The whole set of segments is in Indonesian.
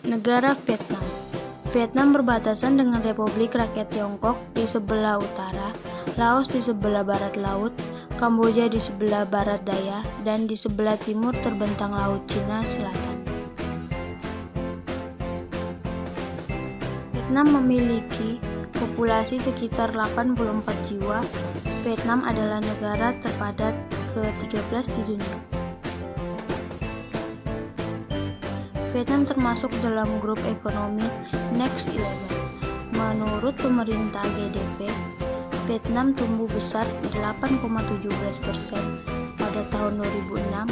Negara Vietnam. Vietnam berbatasan dengan Republik Rakyat Tiongkok di sebelah utara, Laos di sebelah barat laut, Kamboja di sebelah barat daya, dan di sebelah timur terbentang Laut Cina Selatan. Vietnam memiliki populasi sekitar 84 jiwa. Vietnam adalah negara terpadat ke-13 di dunia. Vietnam termasuk dalam grup ekonomi Next 11. Menurut pemerintah GDP, Vietnam tumbuh besar 8,17% pada tahun 2006,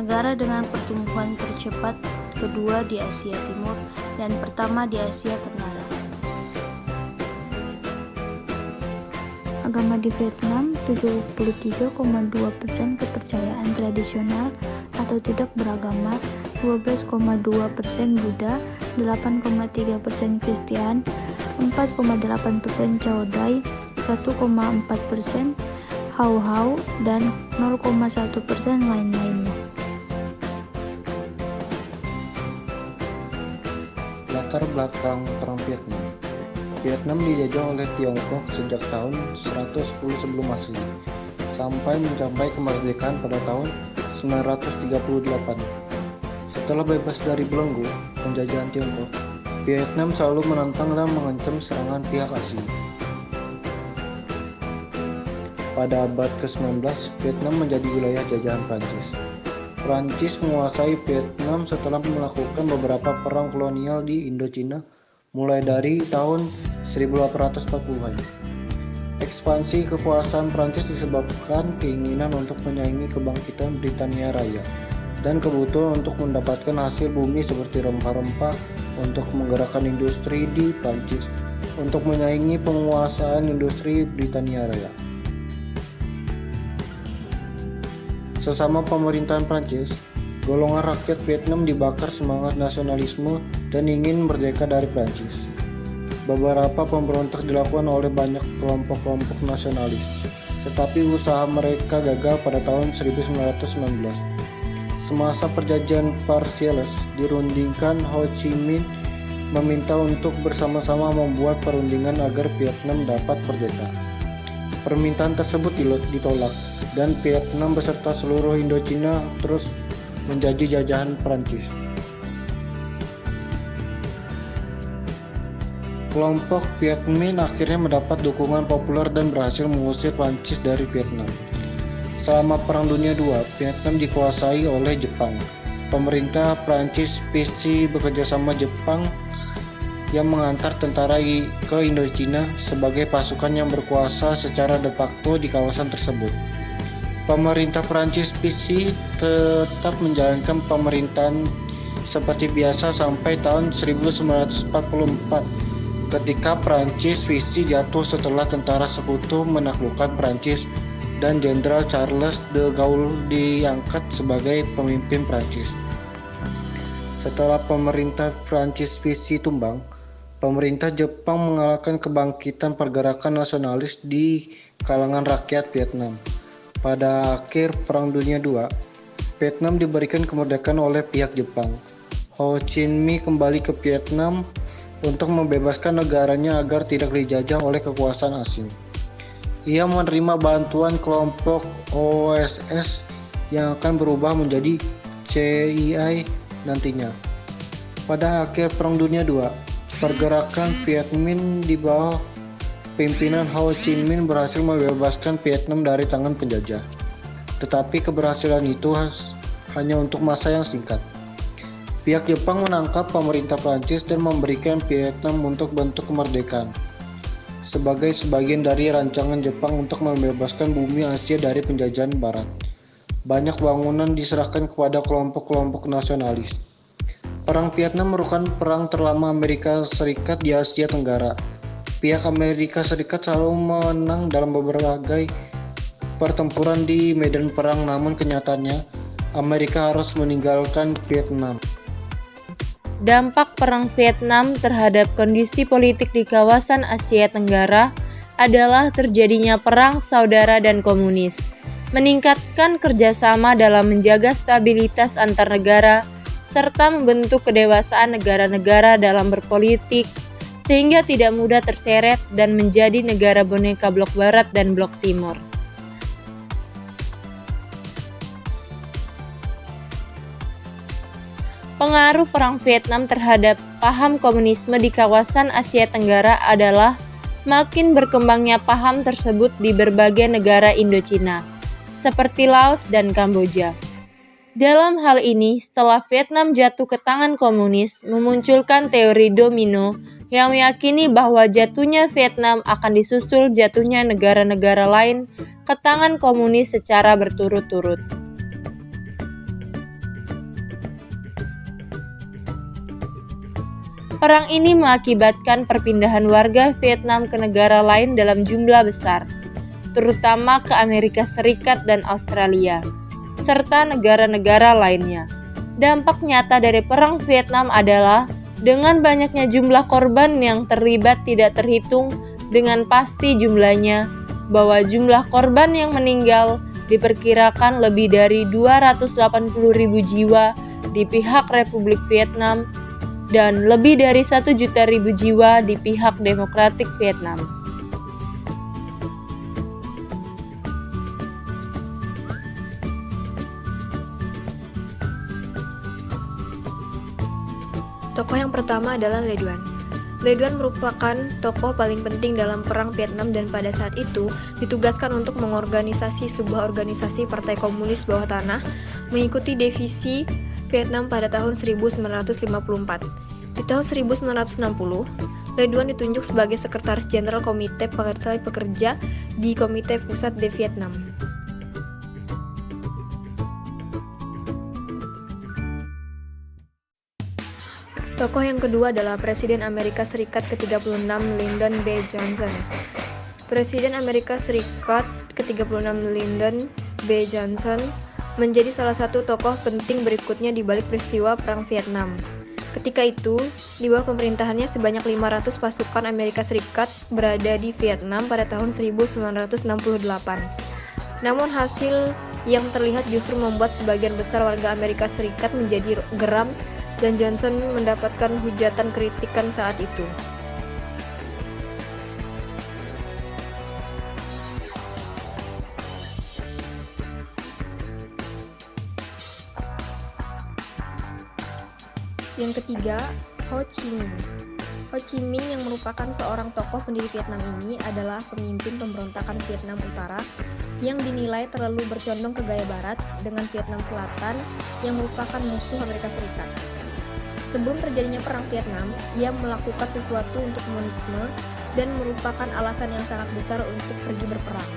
negara dengan pertumbuhan tercepat kedua di Asia Timur dan pertama di Asia Tenggara. Agama di Vietnam 73,2% kepercayaan tradisional atau tidak beragama, 12,2% Buddha, 8,3% Kristen, 4,8% Cao Dai, 1,4% Hau Hau, dan 0,1% lain-lainnya. Latar belakang Perang Vietnam. Vietnam dijajah oleh Tiongkok sejak tahun 110 sebelum Masehi sampai mencapai kemerdekaan pada tahun 938. Setelah bebas dari belenggu penjajahan Tiongkok, Vietnam selalu menantang dan mengancam serangan pihak asing. Pada abad ke-19, Vietnam menjadi wilayah jajahan Prancis. Prancis menguasai Vietnam setelah melakukan beberapa perang kolonial di Indochina mulai dari tahun 1840-an. Ekspansi kekuasaan Prancis disebabkan keinginan untuk menyaingi kebangkitan Britania Raya dan kebutuhan untuk mendapatkan hasil bumi seperti rempah-rempah untuk menggerakkan industri di Prancis untuk menyaingi penguasaan industri Britania Raya. Sesama pemerintahan Prancis, golongan rakyat Vietnam dibakar semangat nasionalisme dan ingin merdeka dari Prancis. Beberapa pemberontak dilakukan oleh banyak kelompok-kelompok nasionalis, tetapi usaha mereka gagal pada tahun 1919. Semasa perjanjian Versailles dirundingkan, Ho Chi Minh meminta untuk bersama-sama membuat perundingan agar Vietnam dapat merdeka. Permintaan tersebut ditolak, dan Vietnam beserta seluruh Indochina terus menjadi jajahan Prancis. Kelompok Viet Minh akhirnya mendapat dukungan populer dan berhasil mengusir Prancis dari Vietnam. Selama Perang Dunia II, Vietnam dikuasai oleh Jepang. Pemerintah Prancis PC bekerjasama Jepang yang mengantar tentara ke Indochina sebagai pasukan yang berkuasa secara de facto di kawasan tersebut. Pemerintah Prancis PC tetap menjalankan pemerintahan seperti biasa sampai tahun 1944 ketika Prancis PC jatuh setelah tentara sekutu menaklukkan Prancis dan Jenderal Charles de Gaulle diangkat sebagai pemimpin Prancis. Setelah pemerintah Prancis PC tumbang, pemerintah Jepang mengalahkan kebangkitan pergerakan nasionalis di kalangan rakyat Vietnam. Pada akhir Perang Dunia II, Vietnam diberikan kemerdekaan oleh pihak Jepang. Ho Chi Minh kembali ke Vietnam untuk membebaskan negaranya agar tidak dijajah oleh kekuasaan asing. Ia menerima bantuan kelompok OSS yang akan berubah menjadi CII nantinya. Pada akhir Perang Dunia II, pergerakan Viet Minh di bawah pimpinan Ho Chi Minh berhasil membebaskan Vietnam dari tangan penjajah. Tetapi keberhasilan itu hanya untuk masa yang singkat. Pihak Jepang menangkap pemerintah Prancis dan memberikan Vietnam untuk bentuk kemerdekaan sebagai sebagian dari rancangan Jepang untuk membebaskan bumi Asia dari penjajahan Barat. Banyak bangunan diserahkan kepada kelompok-kelompok nasionalis. Perang Vietnam merupakan perang terlama Amerika Serikat di Asia Tenggara. Pihak Amerika Serikat selalu menang dalam berbagai pertempuran di medan perang, namun kenyataannya Amerika harus meninggalkan Vietnam. Dampak Perang Vietnam terhadap kondisi politik di kawasan Asia Tenggara adalah terjadinya perang saudara dan komunis, meningkatkan kerjasama dalam menjaga stabilitas antar negara, serta membentuk kedewasaan negara-negara dalam berpolitik, sehingga tidak mudah terseret dan menjadi negara boneka blok barat dan blok timur. Pengaruh Perang Vietnam terhadap paham komunisme di kawasan Asia Tenggara adalah makin berkembangnya paham tersebut di berbagai negara Indochina, seperti Laos dan Kamboja. Dalam hal ini, setelah Vietnam jatuh ke tangan komunis, memunculkan teori domino yang meyakini bahwa jatuhnya Vietnam akan disusul jatuhnya negara-negara lain ke tangan komunis secara berturut-turut. Perang ini mengakibatkan perpindahan warga Vietnam ke negara lain dalam jumlah besar, terutama ke Amerika Serikat dan Australia, serta negara-negara lainnya. Dampak nyata dari Perang Vietnam adalah dengan banyaknya jumlah korban yang terlibat tidak terhitung dengan pasti jumlahnya, bahwa jumlah korban yang meninggal diperkirakan lebih dari 280.000 jiwa di pihak Republik Vietnam dan lebih dari 1 juta jiwa di pihak Demokratik Vietnam. Tokoh yang pertama adalah Le Duan. Le Duan merupakan tokoh paling penting dalam Perang Vietnam dan pada saat itu ditugaskan untuk mengorganisasi sebuah organisasi partai komunis bawah tanah mengikuti divisi Vietnam pada tahun 1954. Di tahun 1960, Le Duan ditunjuk sebagai Sekretaris Jenderal Komite Partai Pekerja di Komite Pusat de Vietnam. Tokoh yang kedua adalah Presiden Amerika Serikat ke-36 Lyndon B. Johnson. Presiden Amerika Serikat ke-36 Lyndon B. Johnson menjadi salah satu tokoh penting berikutnya di balik peristiwa Perang Vietnam. Ketika itu, di bawah pemerintahannya sebanyak 500 pasukan Amerika Serikat berada di Vietnam pada tahun 1968. Namun hasil yang terlihat justru membuat sebagian besar warga Amerika Serikat menjadi geram dan Johnson mendapatkan hujatan kritikan saat itu. Yang ketiga, Ho Chi Minh. Ho Chi Minh yang merupakan seorang tokoh pendiri Vietnam ini adalah pemimpin pemberontakan Vietnam Utara yang dinilai terlalu bercondong ke gaya barat dengan Vietnam Selatan yang merupakan musuh Amerika Serikat. Sebelum terjadinya Perang Vietnam, ia melakukan sesuatu untuk komunisme dan merupakan alasan yang sangat besar untuk pergi berperang.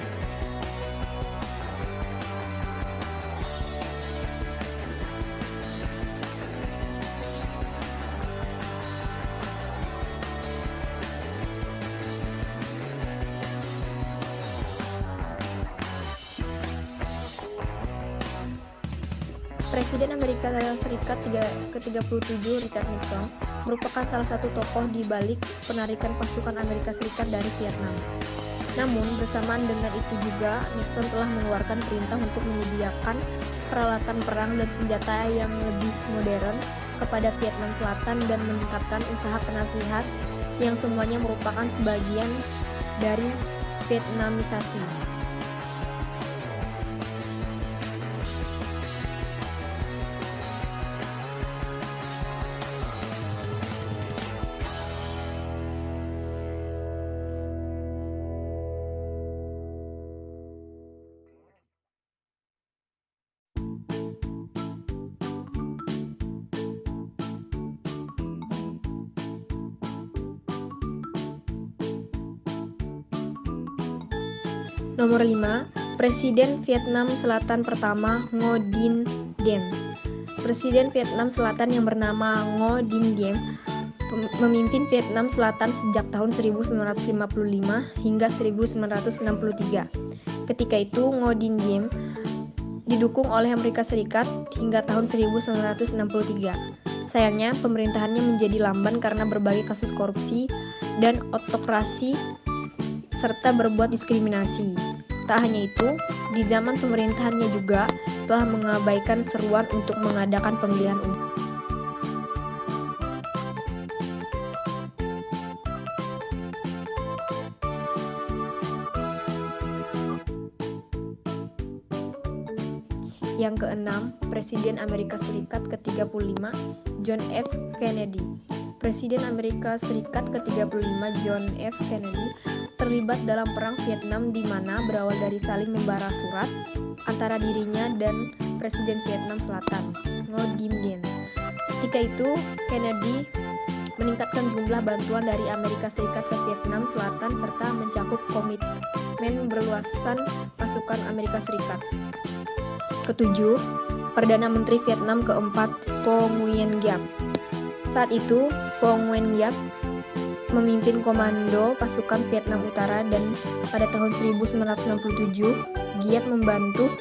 Presiden Amerika Serikat ke-37 Richard Nixon merupakan salah satu tokoh di balik penarikan pasukan Amerika Serikat dari Vietnam. Namun bersamaan dengan itu juga Nixon telah mengeluarkan perintah untuk menyediakan peralatan perang dan senjata yang lebih modern kepada Vietnam Selatan dan meningkatkan usaha penasihat yang semuanya merupakan sebagian dari Vietnamisasi. Nomor 5, Presiden Vietnam Selatan pertama Ngo Dinh Diem. Presiden Vietnam Selatan yang bernama Ngo Dinh Diem memimpin Vietnam Selatan sejak tahun 1955 hingga 1963. Ketika itu Ngo Dinh Diem didukung oleh Amerika Serikat hingga tahun 1963. Sayangnya pemerintahannya menjadi lamban karena berbagai kasus korupsi dan autokrasi serta berbuat diskriminasi. Tak hanya itu, di zaman pemerintahannya juga telah mengabaikan seruan untuk mengadakan pemilihan umum. keenam, Presiden Amerika Serikat ke-35, John F. Kennedy. Presiden Amerika Serikat ke-35 John F. Kennedy terlibat dalam Perang Vietnam di mana berawal dari saling membara surat antara dirinya dan Presiden Vietnam Selatan, Ngo Dinh Diem. Ketika itu, Kennedy meningkatkan jumlah bantuan dari Amerika Serikat ke Vietnam Selatan serta mencakup komitmen berluasan pasukan Amerika Serikat. Ketujuh, Perdana Menteri Vietnam keempat Vo Nguyen Giap. Saat itu, Vo Nguyen Giap memimpin komando pasukan Vietnam Utara dan pada tahun 1967, Giap membantu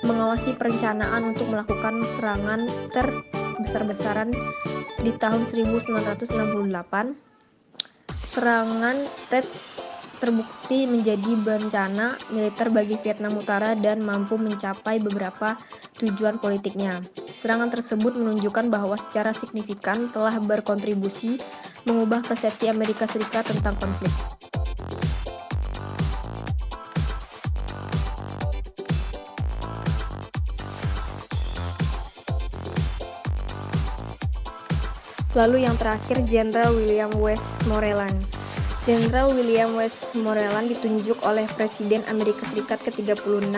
mengawasi perencanaan untuk melakukan serangan terbesar-besaran di tahun 1968. Serangan Tet terbukti menjadi bencana militer bagi Vietnam Utara dan mampu mencapai beberapa tujuan politiknya. Serangan tersebut menunjukkan bahwa secara signifikan telah berkontribusi mengubah persepsi Amerika Serikat tentang konflik. Lalu yang terakhir, Jenderal William Westmoreland. Jenderal William Westmoreland ditunjuk oleh Presiden Amerika Serikat ke-36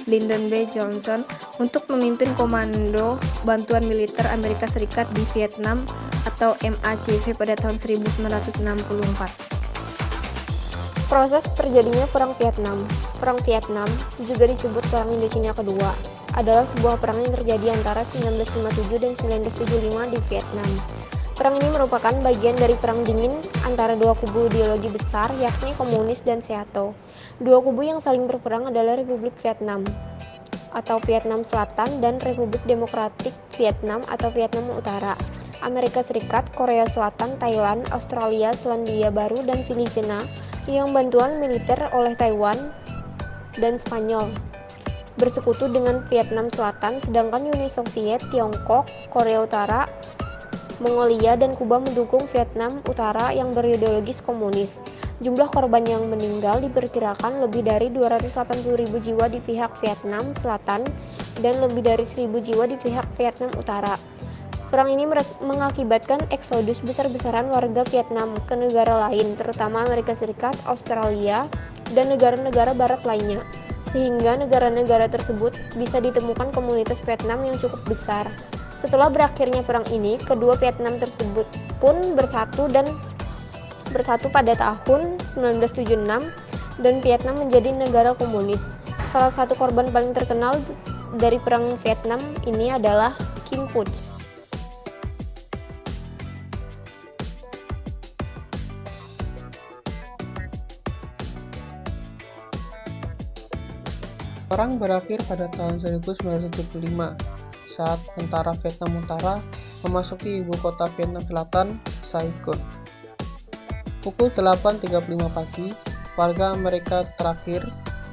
Lyndon B. Johnson untuk memimpin Komando Bantuan Militer Amerika Serikat di Vietnam atau MACV pada tahun 1964. Proses terjadinya Perang Vietnam. Perang Vietnam, juga disebut Perang Indochina Kedua, adalah sebuah perang yang terjadi antara 1957 dan 1975 di Vietnam. Perang ini merupakan bagian dari Perang Dingin antara dua kubu ideologi besar, yakni komunis dan Seato. Dua kubu yang saling berperang adalah Republik Vietnam atau Vietnam Selatan dan Republik Demokratik Vietnam atau Vietnam Utara. Amerika Serikat, Korea Selatan, Thailand, Australia, Selandia Baru, dan Filipina yang bantuan militer oleh Taiwan dan Spanyol bersekutu dengan Vietnam Selatan, sedangkan Uni Soviet, Tiongkok, Korea Utara, Mongolia, dan Kuba mendukung Vietnam Utara yang berideologis komunis. Jumlah korban yang meninggal diperkirakan lebih dari 280.000 jiwa di pihak Vietnam Selatan dan lebih dari 1.000 jiwa di pihak Vietnam Utara. Perang ini mengakibatkan eksodus besar-besaran warga Vietnam ke negara lain, terutama Amerika Serikat, Australia, dan negara-negara barat lainnya, sehingga negara-negara tersebut bisa ditemukan komunitas Vietnam yang cukup besar. Setelah berakhirnya perang ini, kedua Vietnam tersebut pun bersatu pada tahun 1976 dan Vietnam menjadi negara komunis. Salah satu korban paling terkenal dari perang Vietnam ini adalah Kim Puch. Perang berakhir pada tahun 1975 saat tentara Vietnam Utara memasuki ibu kota Vietnam Selatan, Saigon. Pukul 8.35 pagi, warga Amerika terakhir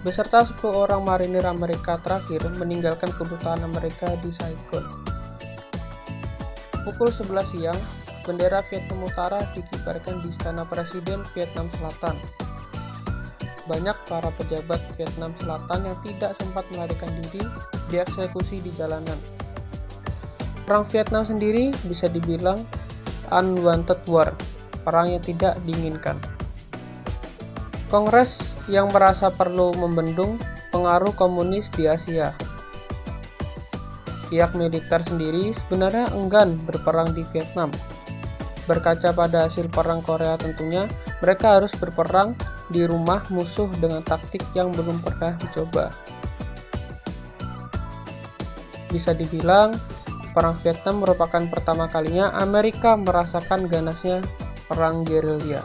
beserta 10 orang marinir Amerika terakhir meninggalkan kedutaan Amerika di Saigon. Pukul 11 siang, bendera Vietnam Utara dikibarkan di Istana Presiden Vietnam Selatan. Banyak para pejabat Vietnam Selatan yang tidak sempat melarikan diri dieksekusi di jalanan. Perang Vietnam sendiri bisa dibilang unwanted war, perang yang tidak diinginkan. Kongres yang merasa perlu membendung pengaruh komunis di Asia. Pihak militer sendiri sebenarnya enggan berperang di Vietnam. Berkaca pada hasil perang Korea tentunya, mereka harus berperang di rumah musuh dengan taktik yang belum pernah dicoba. Bisa dibilang, Perang Vietnam merupakan pertama kalinya Amerika merasakan ganasnya perang gerilya.